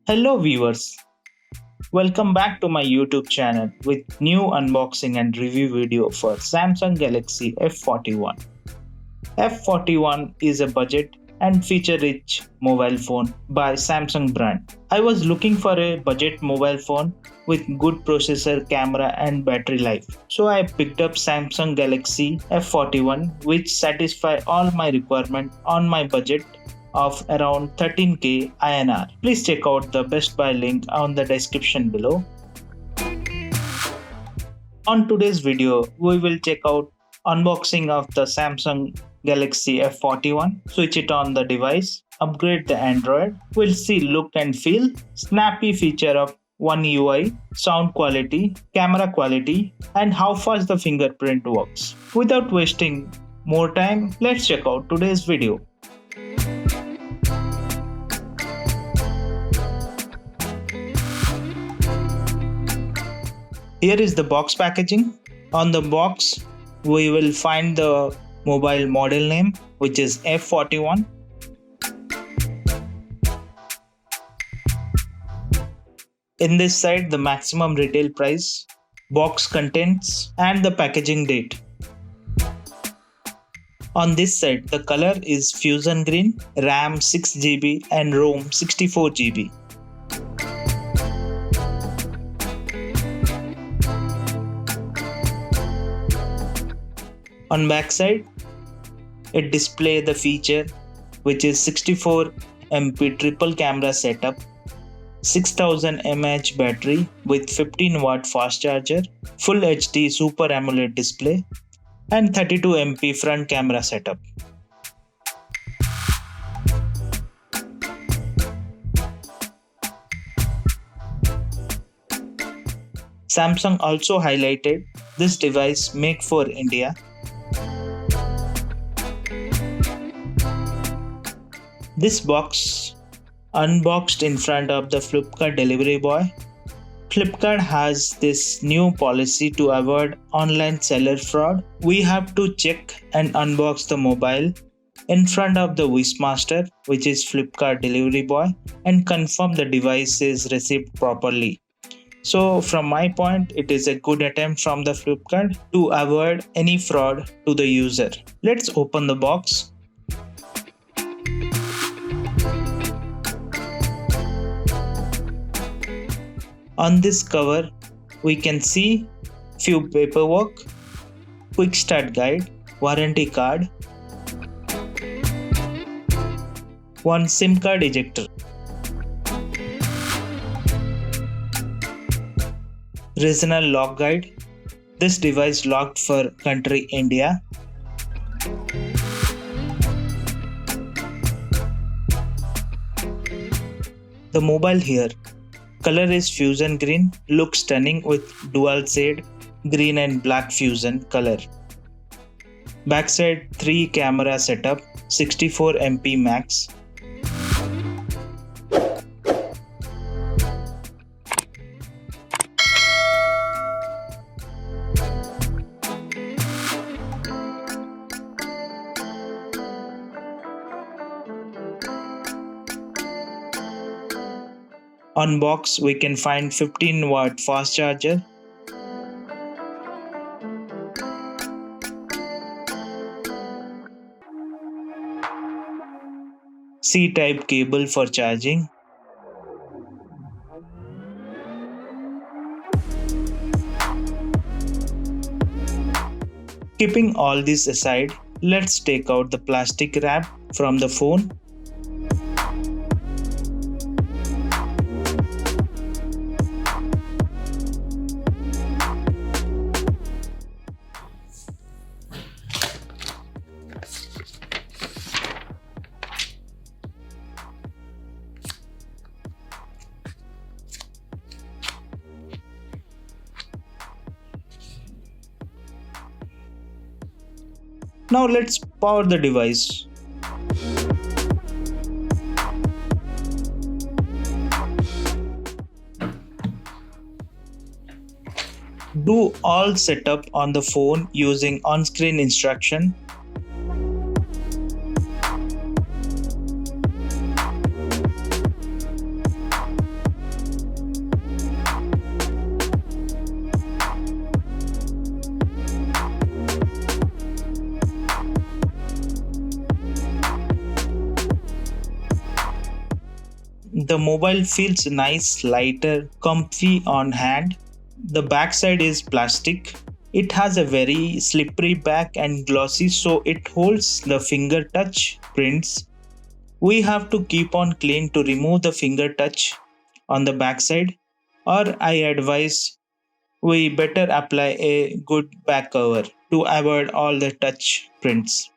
Hello viewers, welcome back to my YouTube channel with new unboxing and review video for Samsung Galaxy F41. F41 is a budget and feature-rich mobile phone by Samsung brand. I was looking for a budget mobile phone with good processor, camera and battery life. So I picked up Samsung Galaxy F41 which satisfy all my requirement on my budget of around 13k INR. Please check out the best buy link on the description below. On today's video, we will check out unboxing of the Samsung Galaxy F41, switch it on the device, upgrade the Android, we'll see look and feel, snappy feature of OneUI, sound quality, camera quality, and how fast the fingerprint works. Without wasting more time, let's check out today's video. Here is the box packaging. On the box, we will find the mobile model name, which is F41. In this side, the maximum retail price, box contents, and the packaging date. On this side, the color is Fusion Green, RAM 6GB and ROM 64GB. On backside, it displays the feature which is 64 MP triple camera setup, 6000 mAh battery with 15 watt fast charger, Full HD Super AMOLED display and 32 MP front camera setup. Samsung also highlighted this device made for India. This box unboxed in front of the Flipkart delivery boy. Flipkart has this new policy to avoid online seller fraud. We have to check and unbox the mobile in front of the Wishmaster, which is Flipkart delivery boy, and confirm the device is received properly. So from my point, it is a good attempt from the Flipkart to avoid any fraud to the user. Let's open the box. On this cover, we can see few paperwork, quick start guide, warranty card, one SIM card ejector, regional lock guide. This device locked for country India. The mobile here. Color is Fusion Green, looks stunning with dual shade green and black fusion color. Backside 3 camera setup, 64 MP max. On box, we can find 15 watt fast charger, C-type cable for charging, keeping all this aside, let's take out the plastic wrap from the phone. Now let's power the device. Do all setup on the phone using on-screen instruction. The mobile feels nice, lighter, comfy on hand. The backside is plastic. It has a very slippery back and glossy, so it holds the finger touch prints. We have to keep on clean to remove the finger touch on the backside, or I advise we better apply a good back cover to avoid all the touch prints.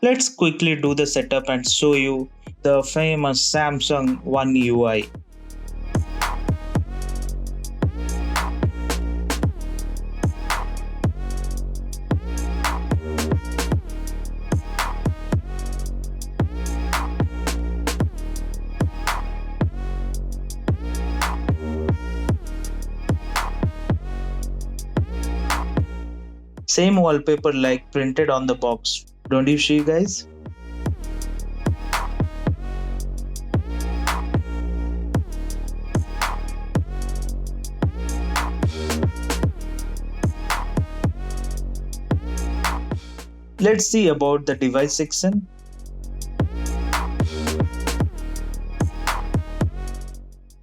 Let's quickly do the setup and show you the famous Samsung One UI. Same wallpaper like printed on the box. Don't you see, guys? Let's see about the device section.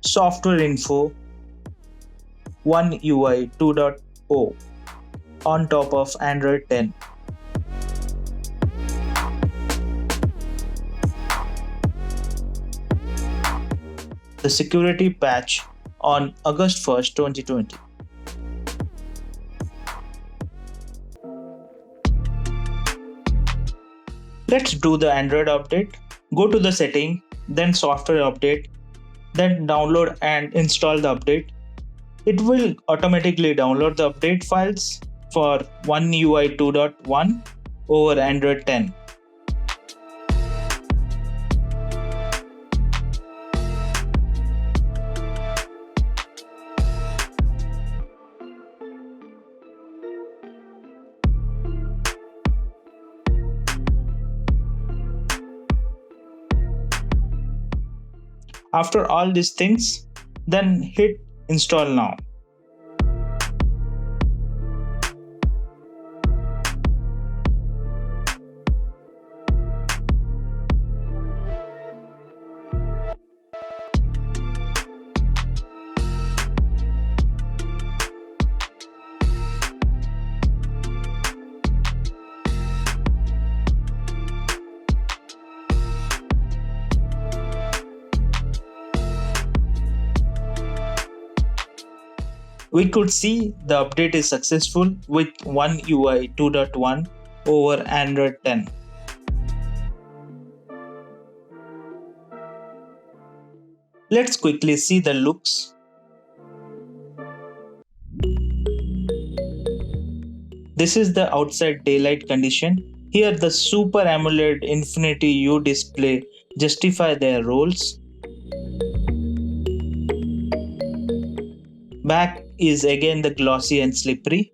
Software info One UI 2.0 on top of Android 10. The security patch on August 1st, 2020. Let's do the Android update. Go to the setting, then software update, then download and install the update. It will automatically download the update files for One UI 2.1 over Android 10. After all these things, then hit install now. We could see the update is successful with One UI 2.1 over Android 10. Let's quickly see the looks. This is the outside daylight condition. Here the Super AMOLED Infinity U display justify their roles. Back is again the glossy and slippery.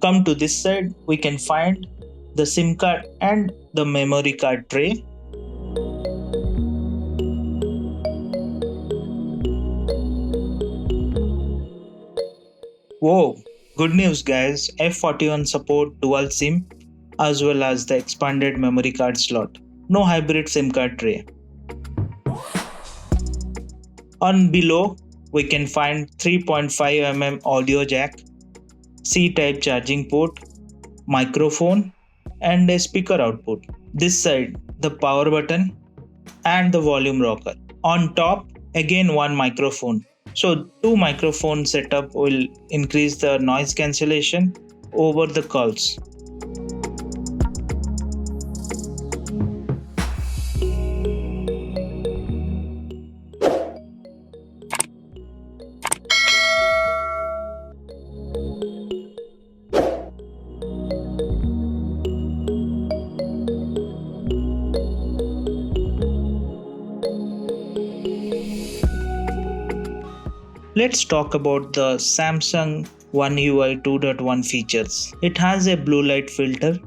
Come to this side, we can find the SIM card and the memory card tray. Whoa, good news guys, F41 support dual SIM as well as the expanded memory card slot. No hybrid SIM card tray. On below, we can find 3.5mm audio jack, C-type charging port, microphone and a speaker output. This side, the power button and the volume rocker. On top, again one microphone. So two microphone setup will increase the noise cancellation over the calls. Let's talk about the Samsung OneUI 2.1 features. It has a blue light filter.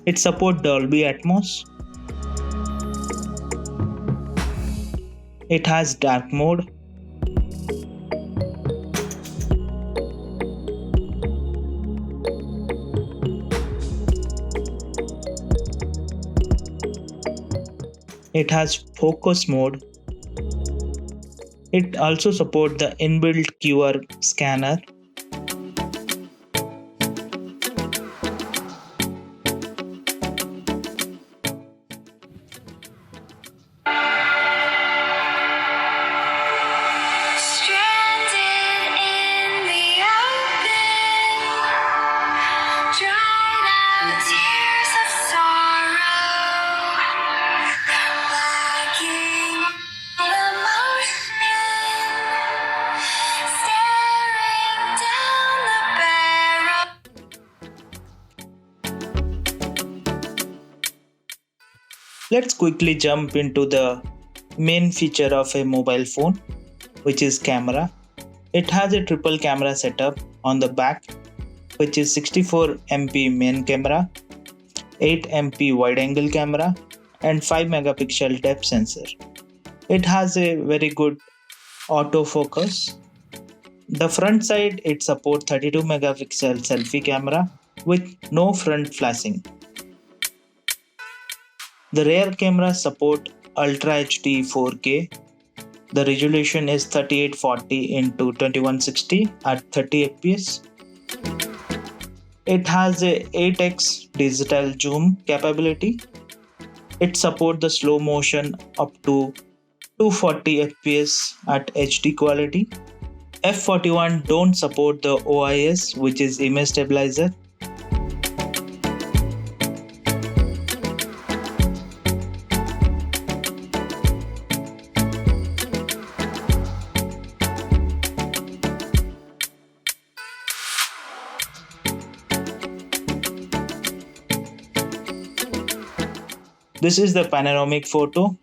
It supports Dolby Atmos. It has dark mode. It has focus mode. It also supports the inbuilt QR scanner. Let's quickly jump into the main feature of a mobile phone, which is camera. It has a triple camera setup on the back, which is 64MP main camera, 8MP wide angle camera, and 5 megapixel depth sensor. It has a very good autofocus. The front side, it supports 32 megapixel selfie camera with no front flashing. The rear camera support Ultra HD 4K. The resolution is 3840 into 2160 at 30 fps. It has a 8x digital zoom capability. It supports the slow motion up to 240 fps at HD quality. F41 don't support the OIS, which is image stabilizer. This is the panoramic photo.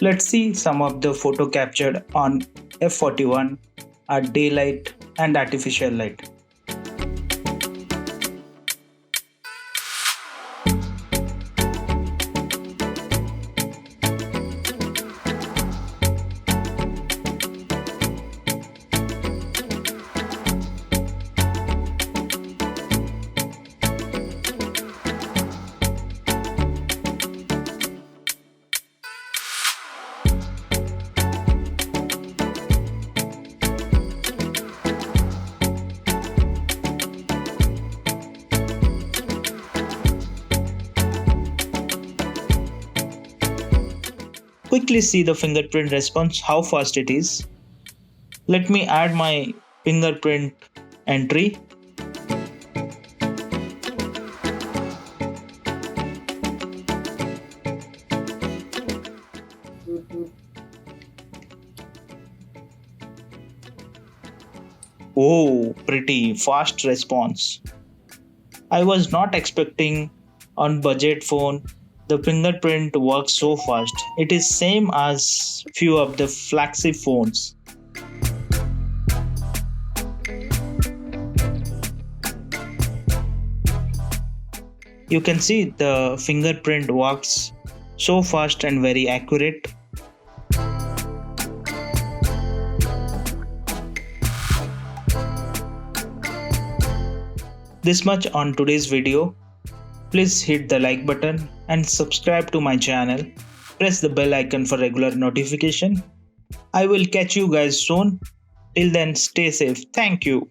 Let's see some of the photo captured on F41 at daylight and artificial light. Quickly see the fingerprint response, how fast it is. Let me add my fingerprint entry. Oh, pretty fast response. I was not expecting on budget phone the fingerprint works so fast. It is same as few of the flagship phones. You can see the fingerprint works so fast and very accurate. This much on today's video. Please hit the like button and subscribe to my channel. Press the bell icon for regular notification. I will catch you guys soon. Till then, stay safe. Thank you.